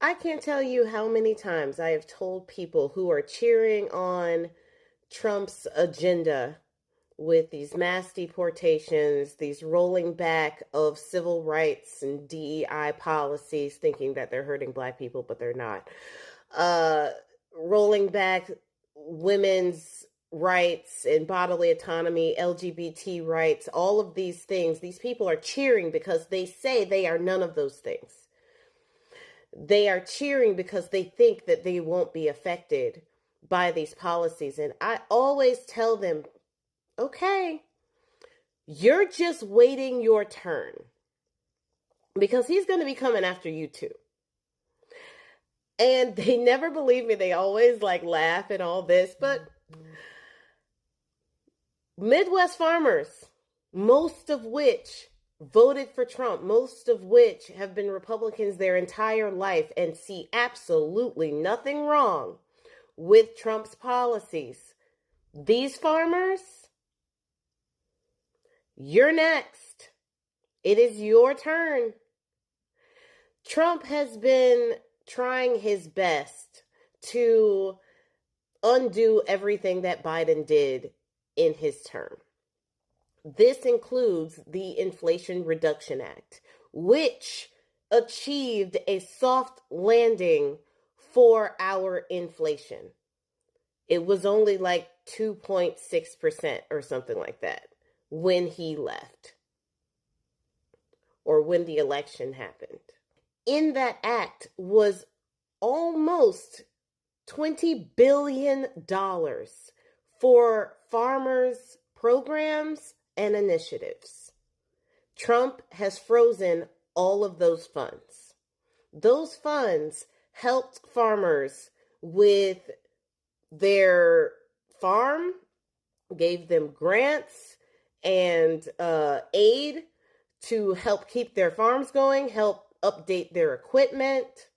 I can't tell you how many times I have told people who are cheering on Trump's agenda with these mass deportations, these rolling back of civil rights and DEI policies, thinking that they're hurting Black people, but they're not. Uh, Rolling back women's rights and bodily autonomy, LGBT rights, all of these things. These people are cheering because they say they are none of those things. They are cheering because they think that they won't be affected by these policies. And I always tell them, okay, you're just waiting your turn because he's going to be coming after you too. And they never believe me. They always laugh and all this, but Midwest farmers, most of which voted for Trump, most of which have been Republicans their entire life and see absolutely nothing wrong with Trump's policies. These farmers, you're next. It is your turn. Trump has been trying his best to undo everything that Biden did in his term. This includes the Inflation Reduction Act, which achieved a soft landing for our inflation. It was only 2.6% or something like that when he left, or when the election happened. In that act was almost $20 billion for farmers' programs and initiatives. Trump has frozen all of those funds. Those funds helped farmers with their farm, gave them grants and aid to help keep their farms going, help update their equipment,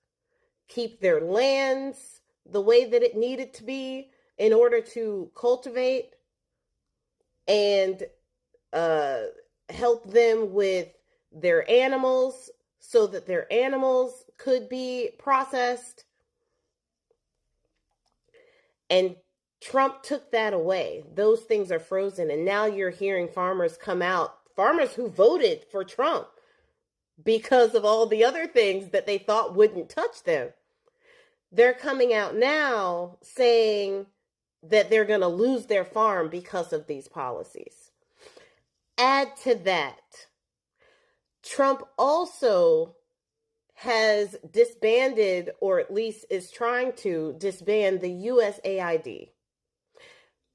keep their lands the way that it needed to be in order to cultivate and help them with their animals so that their animals could be processed. And Trump took that away. Those things are frozen. And now you're hearing farmers come out, farmers who voted for Trump because of all the other things that they thought wouldn't touch them. They're coming out now saying that they're going to lose their farm because of these policies. Add to that, Trump also has disbanded, or at least is trying to disband, the USAID.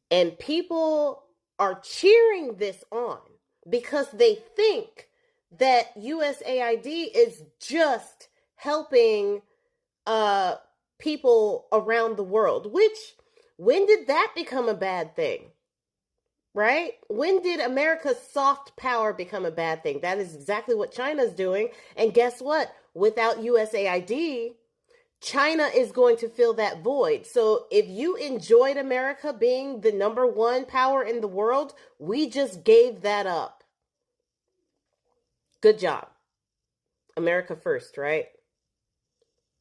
And people are cheering this on because they think that USAID is just helping people around the world, which, when did that become a bad thing? Right? When did America's soft power become a bad thing? That is exactly what China's doing. And guess what? Without USAID, China is going to fill that void. So if you enjoyed America being the number one power in the world, we just gave that up. Good job. America first, right?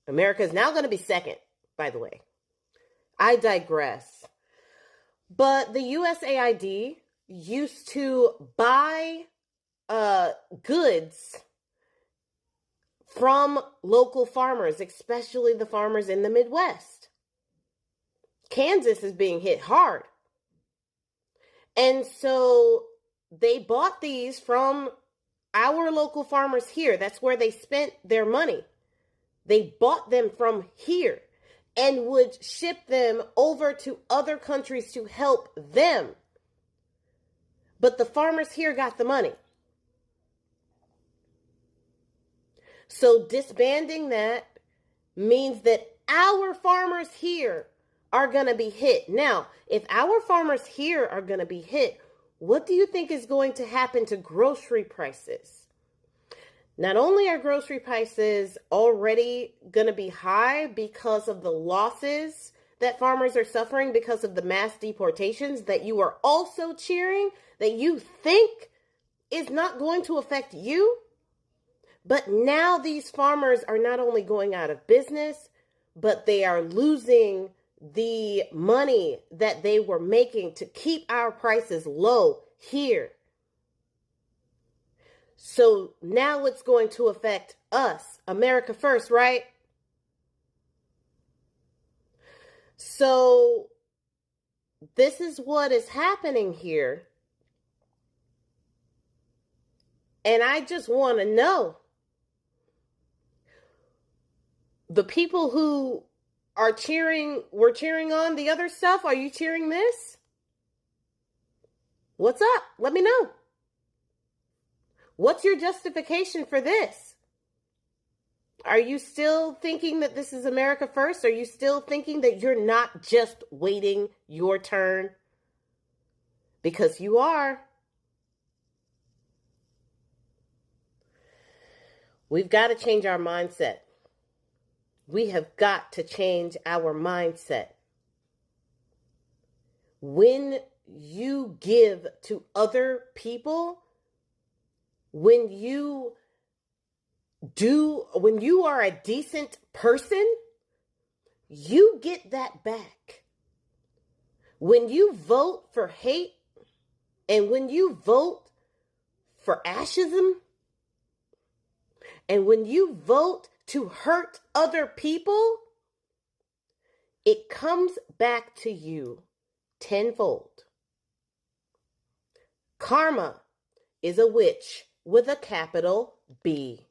America is now going to be second, by the way. I digress. But the USAID used to buy goods from local farmers, especially the farmers in the Midwest. Kansas is being hit hard. And so they bought these from our local farmers here. That's where they spent their money. They bought them from here and would ship them over to other countries to help them. But the farmers here got the money. So disbanding that means that our farmers here are going to be hit. Now, if our farmers here are going to be hit, what do you think is going to happen to grocery prices? Not only are grocery prices already going to be high because of the losses that farmers are suffering because of the mass deportations that you are also cheering, that you think is not going to affect you, But now these farmers are not only going out of business, but they are losing the money that they were making to keep our prices low here. So now it's going to affect us, America first, right? So this is what is happening here. And I just want to know, the people who were cheering on the other stuff, are you cheering this? What's up? Let me know. What's your justification for this? Are you still thinking that this is America first? Are you still thinking that you're not just waiting your turn? Because you are. We've got to change our mindset. We have got to change our mindset. When you give to other people, when you are a decent person, you get that back. When you vote for hate and when you vote for fascism and when you vote to hurt other people, it comes back to you tenfold. Karma is a witch with a capital B.